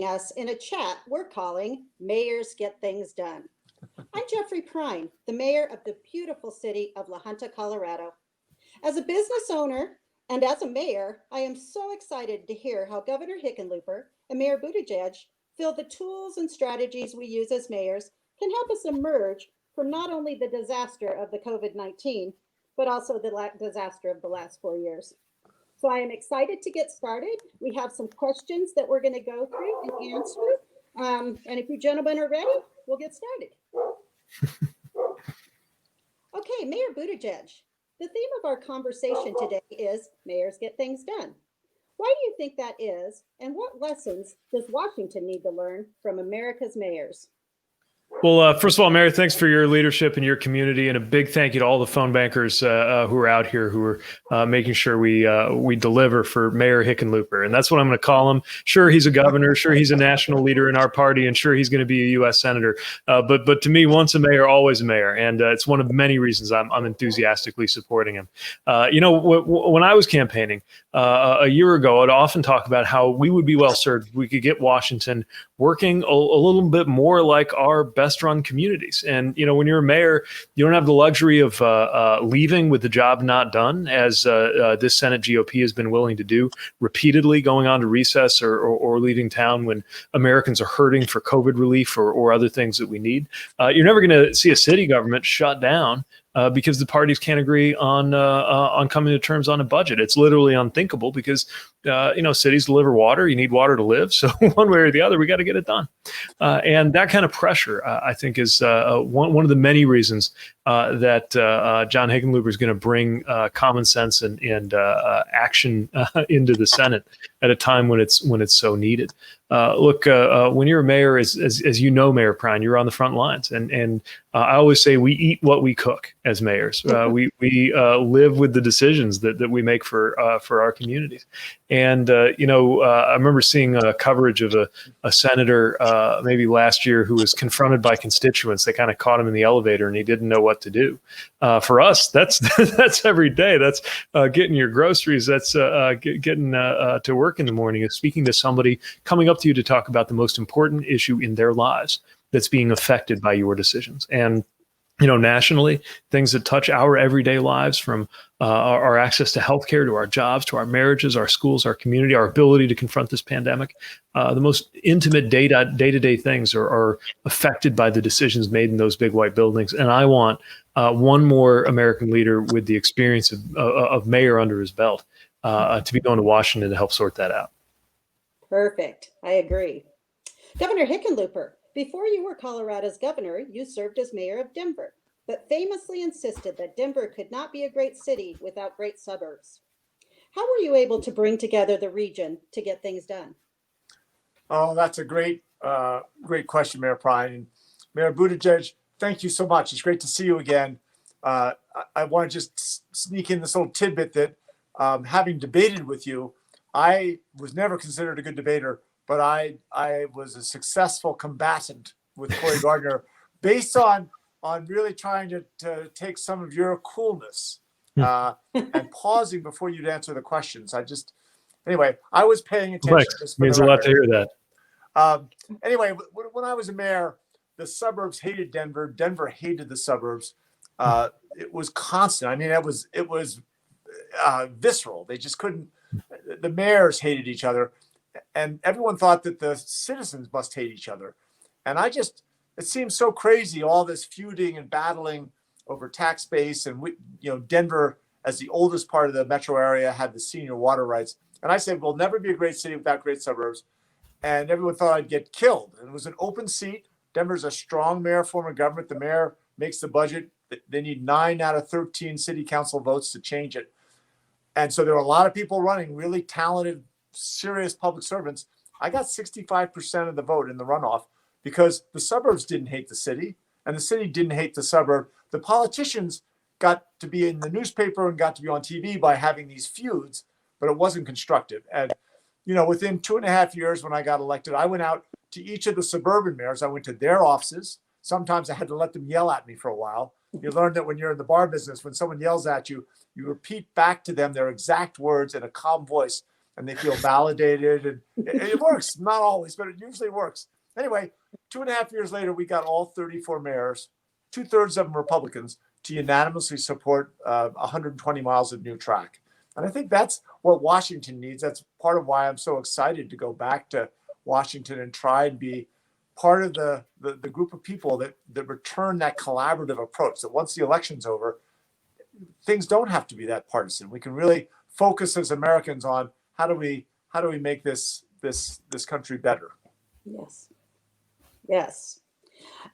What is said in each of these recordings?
us in a chat we're calling Mayors Get Things Done. I'm Jeffrey Prine, the mayor of the beautiful city of La Junta, Colorado. As a business owner and as a mayor, I am so excited to hear how Governor Hickenlooper and Mayor Buttigieg feel the tools and strategies we use as mayors can help us emerge from not only the disaster of the COVID-19, but also the disaster of the last 4 years. So I am excited to get started. We have some questions that we're going to go through and answer. And if you gentlemen are ready, we'll get started. Okay, Mayor Buttigieg, the theme of our conversation today is Mayors Get Things Done. Why do you think that is, and what lessons does Washington need to learn from America's mayors? Well, first of all, Mayor, thanks for your leadership in your community, and a big thank you to all the phone bankers who are out here who are making sure we deliver for Mayor Hickenlooper, and that's what I'm going to call him. Sure, he's a governor. Sure, he's a national leader in our party, and sure, he's going to be a U.S. senator. But to me, once a mayor, always a mayor, and it's one of many reasons I'm enthusiastically supporting him. When I was campaigning a year ago, I'd often talk about how we would be well served if we could get Washington working a little bit more like our best run communities. And, when you're a mayor, you don't have the luxury of leaving with the job not done, as this Senate GOP has been willing to do repeatedly, going on to recess or leaving town when Americans are hurting for COVID relief or other things that we need. You're never going to see a city government shut down because the parties can't agree on coming to terms on a budget. It's literally unthinkable because, cities deliver water. You need water to live. So one way or the other, we got to get it done. And that kind of pressure, I think, is one of the many reasons that John Hickenlooper is going to bring common sense and action into the Senate at a time when it's so needed. When you're a mayor, as you know, Mayor Prine, you're on the front lines, and I always say we eat what we cook as mayors. We live with the decisions that we make for our communities. And I remember seeing coverage of a senator maybe last year who was confronted by constituents. They kind of caught him in the elevator, and he didn't know what to do. For us, that's every day. That's getting your groceries. That's getting to work in the morning. Is speaking to somebody coming up to you to talk about the most important issue in their lives that's being affected by your decisions. And nationally, things that touch our everyday lives, from our access to healthcare, to our jobs, to our marriages, our schools, our community, our ability to confront this pandemic, the most intimate day-to-day things are affected by the decisions made in those big white buildings. And I want one more American leader with the experience of mayor under his belt to be going to Washington to help sort that out. Perfect. I agree. Governor Hickenlooper, before you were Colorado's governor, you served as mayor of Denver, but famously insisted that Denver could not be a great city without great suburbs. How were you able to bring together the region to get things done? Oh, that's a great question, Mayor Prine. And Mayor Buttigieg, thank you so much. It's great to see you again. I want to just sneak in this little tidbit that having debated with you, I was never considered a good debater, but I was a successful combatant with Cory Gardner based on really trying to take some of your coolness and pausing before you'd answer the questions. I was paying attention. It means a lot to hear that. Anyway, when I was a mayor, the suburbs hated Denver. Denver hated the suburbs. It was constant. I mean, it was visceral. They just couldn't. The mayors hated each other, and everyone thought that the citizens must hate each other. And it seems so crazy, all this feuding and battling over tax base. And Denver, as the oldest part of the metro area, had the senior water rights. And I said, we'll never be a great city without great suburbs. And everyone thought I'd get killed. And it was an open seat. Denver's a strong mayor form of government. The mayor makes the budget. They need 9 out of 13 city council votes to change it. And so there were a lot of people running, really talented, serious public servants. I got 65% of the vote in the runoff because the suburbs didn't hate the city and the city didn't hate the suburb. The politicians got to be in the newspaper and got to be on TV by having these feuds, but it wasn't constructive. And, within 2.5 years when I got elected, I went out to each of the suburban mayors. I went to their offices. Sometimes I had to let them yell at me for a while. You learn that when you're in the bar business, when someone yells at you, you repeat back to them their exact words in a calm voice. and they feel validated, and it works. Not always, but it usually works. Anyway, 2.5 years later, we got all 34 mayors, 2/3 of them Republicans, to unanimously support 120 miles of new track. And I think that's what Washington needs. That's part of why I'm so excited to go back to Washington and try and be part of the group of people that return that collaborative approach, that once the election's over, things don't have to be that partisan. We can really focus as Americans on how do we make this country better. Yes. Yes.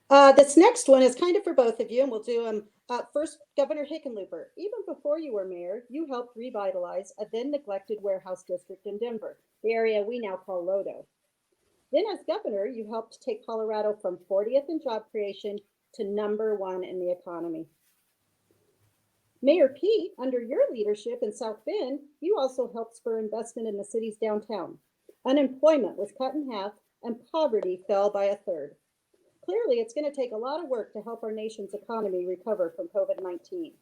This next one is kind of for both of you, and we'll do them. First, Governor Hickenlooper. Even before you were mayor, you helped revitalize a then neglected warehouse district in Denver, the area we now call Lodo. Then as governor, you helped take Colorado from 40th in job creation to #1 in the economy. Mayor Pete, under your leadership in South Bend, you also helped spur investment in the city's downtown. Unemployment was cut in half and poverty fell by 1/3. Clearly, it's going to take a lot of work to help our nation's economy recover from COVID-19.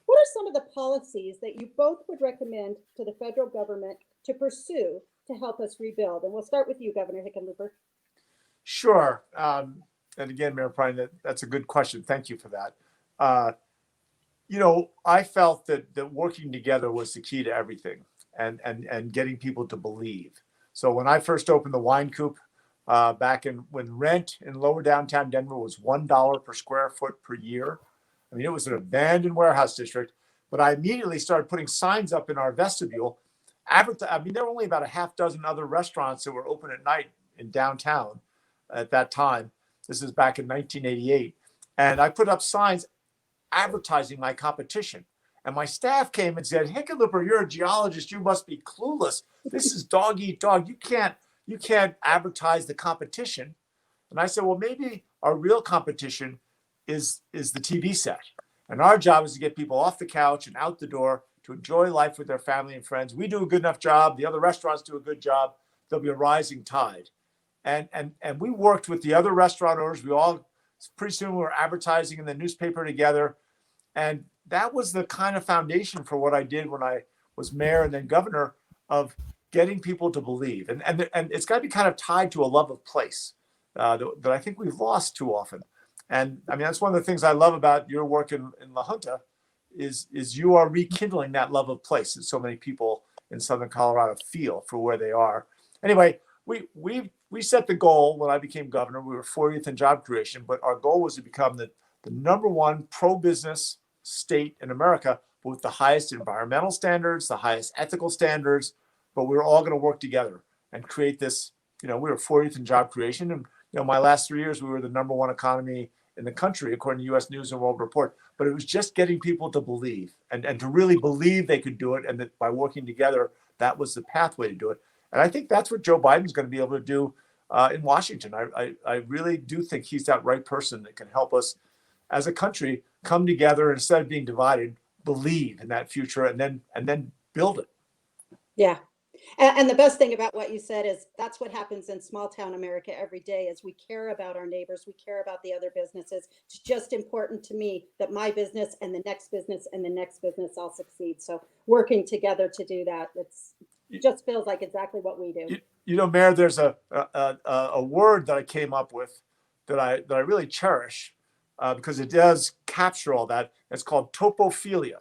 What are some of the policies that you both would recommend to the federal government to pursue to help us rebuild? And we'll start with you, Governor Hickenlooper. Sure. And again, Mayor Prine, that's a good question. Thank you for that. I felt that working together was the key to everything, and getting people to believe. So when I first opened the Wine Coop back when rent in lower downtown Denver was $1 per square foot per year, I mean, it was an abandoned warehouse district, but I immediately started putting signs up in our vestibule. There were only about a half dozen other restaurants that were open at night in downtown at that time. This is back in 1988. And I put up signs advertising my competition. And my staff came and said, "Hickenlooper, you're a geologist. You must be clueless. This is dog eat dog. You can't advertise the competition." And I said, well, maybe our real competition is the TV set. And our job is to get people off the couch and out the door to enjoy life with their family and friends. We do a good enough job. The other restaurants do a good job. There'll be a rising tide. And we worked with the other restaurant owners. Pretty soon we were advertising in the newspaper together. And that was the kind of foundation for what I did when I was mayor and then governor, of getting people to believe. And it's got to be kind of tied to a love of place that I think we've lost too often. And I mean, that's one of the things I love about your work in La Junta is you are rekindling that love of place that so many people in Southern Colorado feel for where they are. Anyway, we set the goal when I became governor. We were 40th in job creation, but our goal was to become the #1 pro-business state in America with the highest environmental standards, the highest ethical standards, but we were all going to work together and create this. We were 40th in job creation, and my last 3 years we were the #1 economy in the country according to U.S. News and World Report. But it was just getting people to believe and to really believe they could do it, and that by working together, that was the pathway to do it. And I think that's what Joe Biden's going to be able to do in Washington. I really do think he's that right person that can help us as a country come together, and instead of being divided, believe in that future and then build it. Yeah. And the best thing about what you said is that's what happens in small town America every day, is we care about our neighbors. We care about the other businesses. It's just important to me that my business and the next business and the next business all succeed. So working together to do that, it just feels like exactly what we do. Mayor, there's a word that I came up with that I really cherish because it does capture all that. It's called topophilia.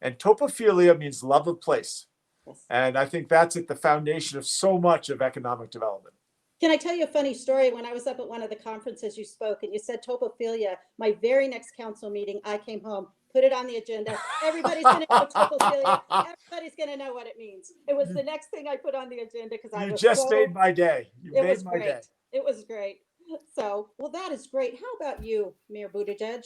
And topophilia means love of place. Yes. And I think that's at the foundation of so much of economic development. Can I tell you a funny story? When I was up at one of the conferences, you spoke and you said topophilia. My very next council meeting, I came home, put it on the agenda. Everybody's going to know topophilia. Everybody's going to know what it means. It was the next thing I put on the agenda because I was made my day. You made my day. It was great. So, well, that is great. How about you, Mayor Buttigieg?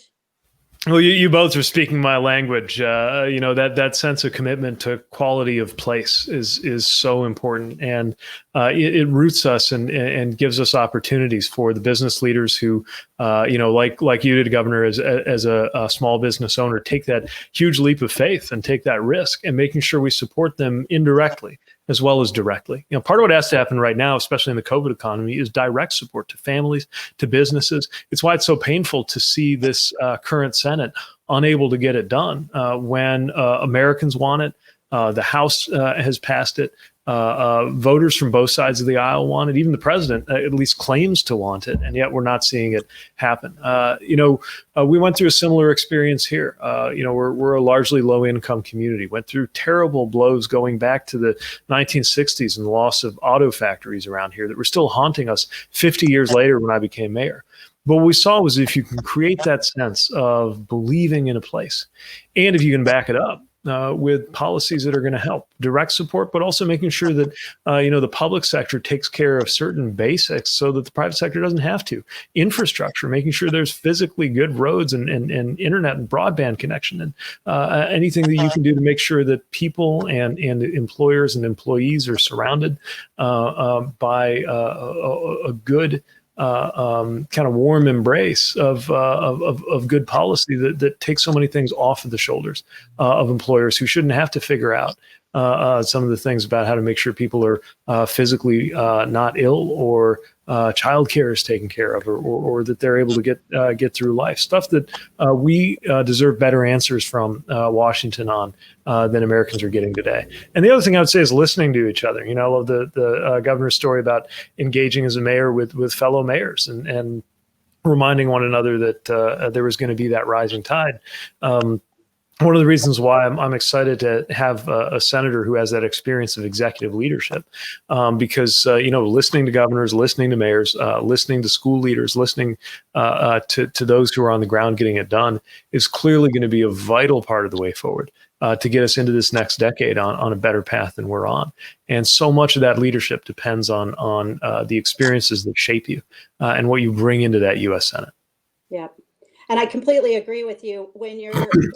Well, you both are speaking my language. That sense of commitment to quality of place is so important, and it roots us and gives us opportunities for the business leaders who, like you did, Governor, as a small business owner, take that huge leap of faith and take that risk, and making sure we support them indirectly as well as directly. Part of what has to happen right now, especially in the COVID economy, is direct support to families, to businesses. It's why it's so painful to see this current Senate unable to get it done when Americans want it. The House has passed it. Voters from both sides of the aisle want it. Even the president at least claims to want it, and yet we're not seeing it happen. We went through a similar experience here. We're a largely low-income community. Went through terrible blows going back to the 1960s and the loss of auto factories around here that were still haunting us 50 years later when I became mayor. But what we saw was if you can create that sense of believing in a place, and if you can back it up with policies that are going to help, direct support, but also making sure that the public sector takes care of certain basics so that the private sector doesn't have to. Infrastructure, making sure there's physically good roads and internet and broadband connection, and anything that you can do to make sure that people and employers and employees are surrounded by a good kind of warm embrace of good policy that takes so many things off of the shoulders of employers who shouldn't have to figure out some of the things about how to make sure people are physically not ill, or childcare is taken care of, or that they're able to get through life. Stuff that we deserve better answers from Washington on than Americans are getting today. And the other thing I would say is listening to each other. I love the governor's story about engaging as a mayor with fellow mayors and reminding one another that there was going to be that rising tide. One of the reasons why I'm excited to have a senator who has that experience of executive leadership, because listening to governors, listening to mayors, listening to school leaders, listening to those who are on the ground getting it done is clearly going to be a vital part of the way forward to get us into this next decade on a better path than we're on. And so much of that leadership depends on the experiences that shape you and what you bring into that U.S. Senate. Yeah. And I completely agree with you. When you're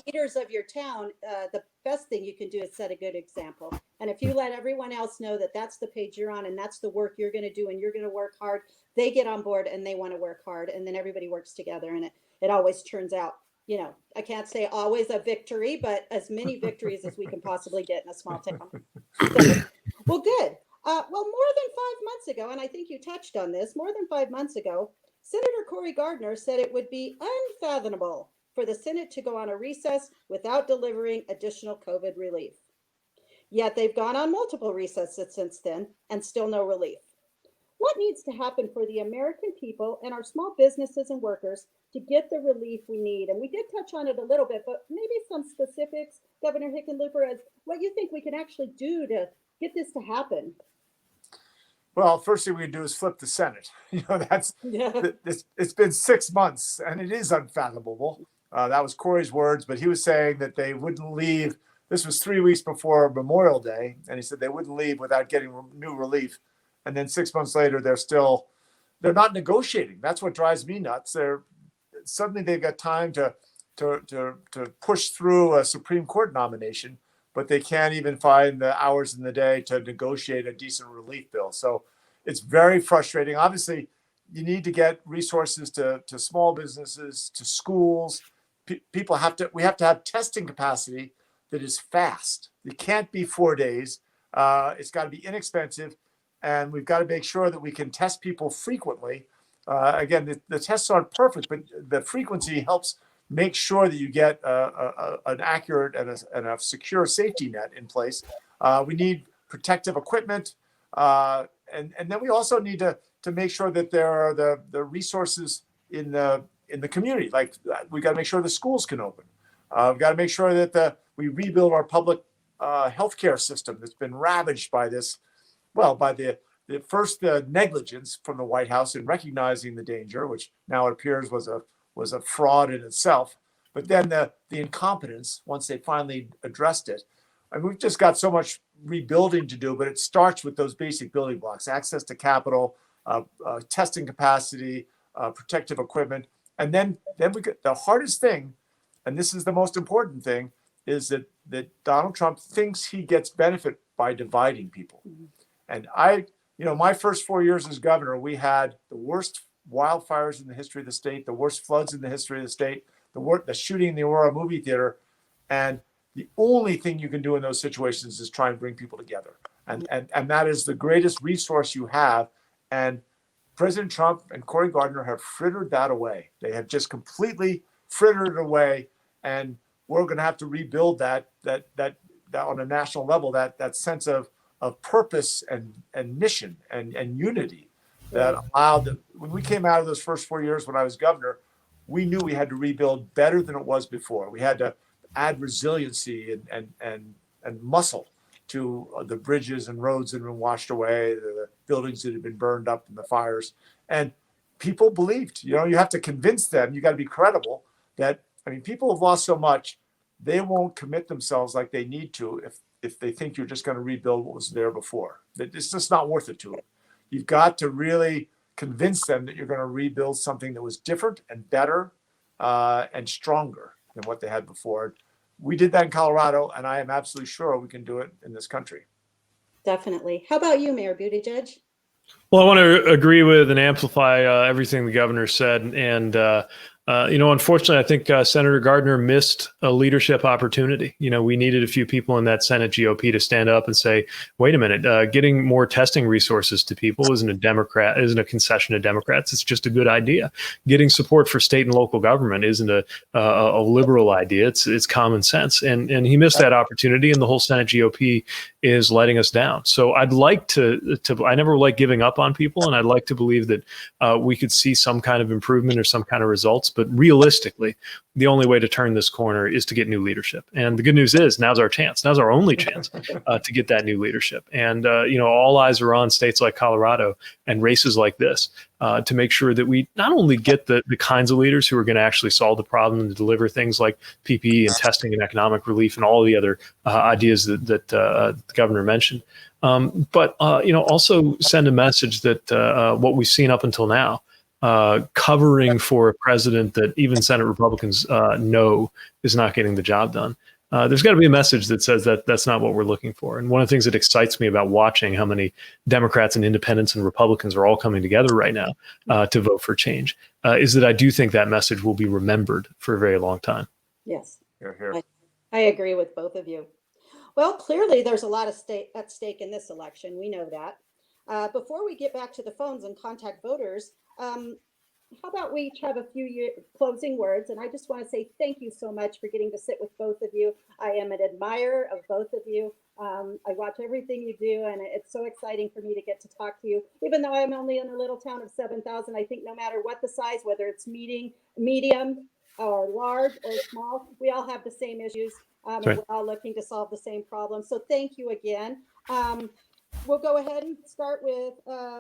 leaders of your town, the best thing you can do is set a good example. And if you let everyone else know that that's the page you're on and that's the work you're going to do and you're going to work hard, they get on board and they want to work hard. And then everybody works together, and it always turns out, I can't say always a victory, but as many victories as we can possibly get in a small town. So, well, good. More than 5 months ago, and I think you touched on this, more than 5 months ago, Senator Cory Gardner said it would be unfathomable for the Senate to go on a recess without delivering additional COVID relief. Yet they've gone on multiple recesses since then and still no relief. What needs to happen for the American people and our small businesses and workers to get the relief we need? And we did touch on it a little bit, but maybe some specifics, Governor Hickenlooper, as what you think we can actually do to get this to happen. Well, first thing we can do is flip the Senate. It's been 6 months, and it is unfathomable. That was Cory's words, but he was saying that they wouldn't leave. This was 3 weeks before Memorial Day, and he said they wouldn't leave without getting new relief. And then 6 months later, they're not negotiating. That's what drives me nuts. Suddenly they've got time to push through a Supreme Court nomination, but they can't even find the hours in the day to negotiate a decent relief bill. So it's very frustrating. Obviously, you need to get resources to small businesses, to schools. We have to have testing capacity that is fast. It can't be 4 days. It's got to be inexpensive, and we've got to make sure that we can test people frequently. Again, the tests aren't perfect, but the frequency helps make sure that you get an accurate and a secure safety net in place. We need protective equipment, and then we also need to make sure that there are the resources in the community. Like we got to make sure the schools can open. We've got to make sure that we rebuild our public healthcare system that's been ravaged by this. Well, by the negligence from the White House in recognizing the danger, which now it appears was a fraud in itself, but then the incompetence once they finally addressed it. And we've just got so much rebuilding to do, but it starts with those basic building blocks: access to capital, testing capacity, protective equipment. And then we get the hardest thing, and this is the most important thing, is that Donald Trump thinks he gets benefit by dividing people. And my first 4 years as governor, we had the worst wildfires in the history of the state, the worst floods in the history of the state, the shooting in the Aurora movie theater. And the only thing you can do in those situations is try and bring people together. And that is the greatest resource you have. And President Trump and Cory Gardner have frittered that away. They have just completely frittered it away. And we're going to have to rebuild that that on a national level, that sense of purpose and mission and unity that allowed that when we came out of those first 4 years when I was governor, we knew we had to rebuild better than it was before. We had to add resiliency and muscle to the bridges and roads that had been washed away, the buildings that had been burned up in the fires. And people believed, you have to convince them, you got to be credible that, people have lost so much, they won't commit themselves like they need to if they think you're just going to rebuild what was there before. It's just not worth it to them. You've got to really convince them that you're going to rebuild something that was different and better and stronger than what they had before. We did that in Colorado, and I am absolutely sure we can do it in this country. Definitely. How about you, Mayor Buttigieg? Well, I want to agree with and amplify everything the governor said. And, unfortunately, I think Senator Gardner missed a leadership opportunity. We needed a few people in that Senate GOP to stand up and say, wait a minute, getting more testing resources to people isn't a concession to Democrats. It's just a good idea. Getting support for state and local government isn't a liberal idea. It's common sense. And he missed that opportunity, and the whole Senate GOP is letting us down. So I'd like to I never like giving up on people, and I'd like to believe that we could see some kind of improvement or some kind of results. But realistically, the only way to turn this corner is to get new leadership. And the good news is now's our chance. Now's our only chance to get that new leadership. And, all eyes are on states like Colorado and races like this to make sure that we not only get the kinds of leaders who are going to actually solve the problem and deliver things like PPE and testing and economic relief and all the other ideas that the governor mentioned, but, also send a message that what we've seen up until now, covering for a president that even Senate Republicans know is not getting the job done. There's got to be a message that says that that's not what we're looking for. And one of the things that excites me about watching how many Democrats and independents and Republicans are all coming together right now to vote for change is that I do think that message will be remembered for a very long time. Yes, Hear, hear. I agree with both of you. Well, clearly there's a lot at stake in this election. We know that. Before we get back to the phones and contact voters, how about we each have a few closing words? And I just want to say thank you so much for getting to sit with both of you. I am an admirer of both of you. I watch everything you do, and it's so exciting for me to get to talk to you. Even though I'm only in a little town of 7,000, I think no matter what the size, whether it's medium, or large or small, we all have the same issues. And we're all looking to solve the same problem. So thank you again. We'll go ahead and start with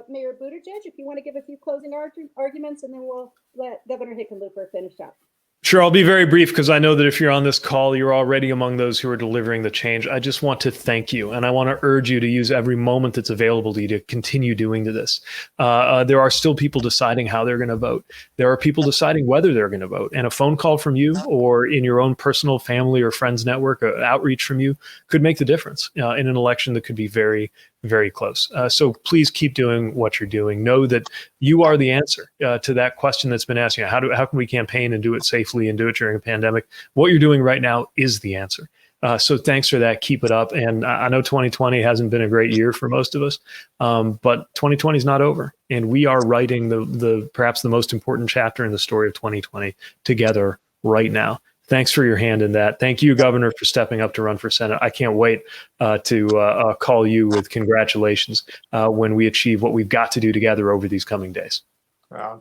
Mayor Buttigieg, if you want to give a few closing arguments, and then we'll let Governor Hickenlooper finish up. Sure, I'll be very brief because I know that if you're on this call, you're already among those who are delivering the change. I just want to thank you, and I want to urge you to use every moment that's available to you to continue doing this. There are still people deciding how they're going to vote. There are people deciding whether they're going to vote, and a phone call from you or in your own personal family or friends network, outreach from you could make the difference in an election that could be very, very close. So please keep doing what you're doing. Know that you are the answer to that question that's been asked. How can we campaign and do it safely and do it during a pandemic? What you're doing right now is the answer. So thanks for that. Keep it up. And I know 2020 hasn't been a great year for most of us, but 2020 is not over. And we are writing the perhaps the most important chapter in the story of 2020 together right now. Thanks for your hand in that. Thank you, Governor, for stepping up to run for Senate. I can't wait to call you with congratulations when we achieve what we've got to do together over these coming days.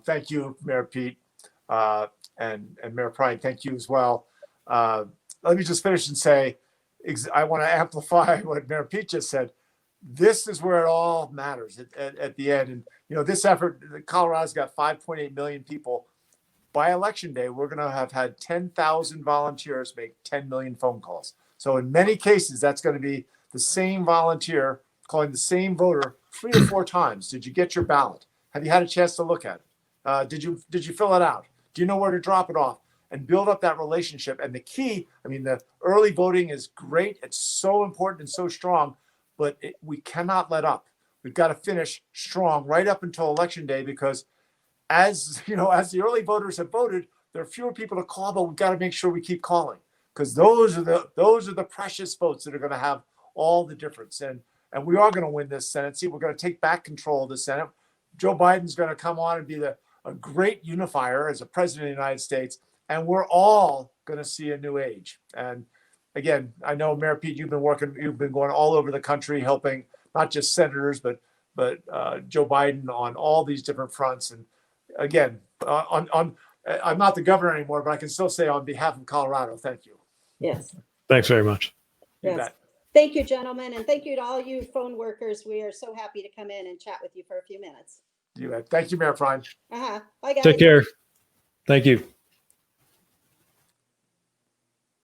Thank you, Mayor Pete, and Mayor Prine. Thank you as well. Let me just finish and say, I want to amplify what Mayor Pete just said. This is where it all matters at the end. And, this effort, Colorado's got 5.8 million people. By election day, we're going to have had 10,000 volunteers make 10 million phone calls. So in many cases, that's going to be the same volunteer calling the same voter 3 or 4 times. Did you get your ballot? Have you had a chance to look at it? Did you fill it out? Do you know where to drop it off? And build up that relationship. And the key, the early voting is great. It's so important and so strong, but we cannot let up. We've got to finish strong right up until election day, because as the early voters have voted, there are fewer people to call, but we've got to make sure we keep calling, because those are the precious votes that are going to have all the difference. And we are going to win this Senate seat. We're going to take back control of the Senate. Joe Biden's going to come on and be a great unifier as a president of the United States, and we're all going to see a new age. And again, I know Mayor Pete, you've been going all over the country helping not just senators, but Joe Biden on all these different fronts. And again, I'm not the governor anymore, but I can still say on behalf of Colorado, thank you. Yes. Thanks very much. You Yes. bet. Thank you, gentlemen. And thank you to all you phone workers. We are so happy to come in and chat with you for a few minutes. You bet. Thank you, Mayor Prime. Bye, guys. Take care. Thank you.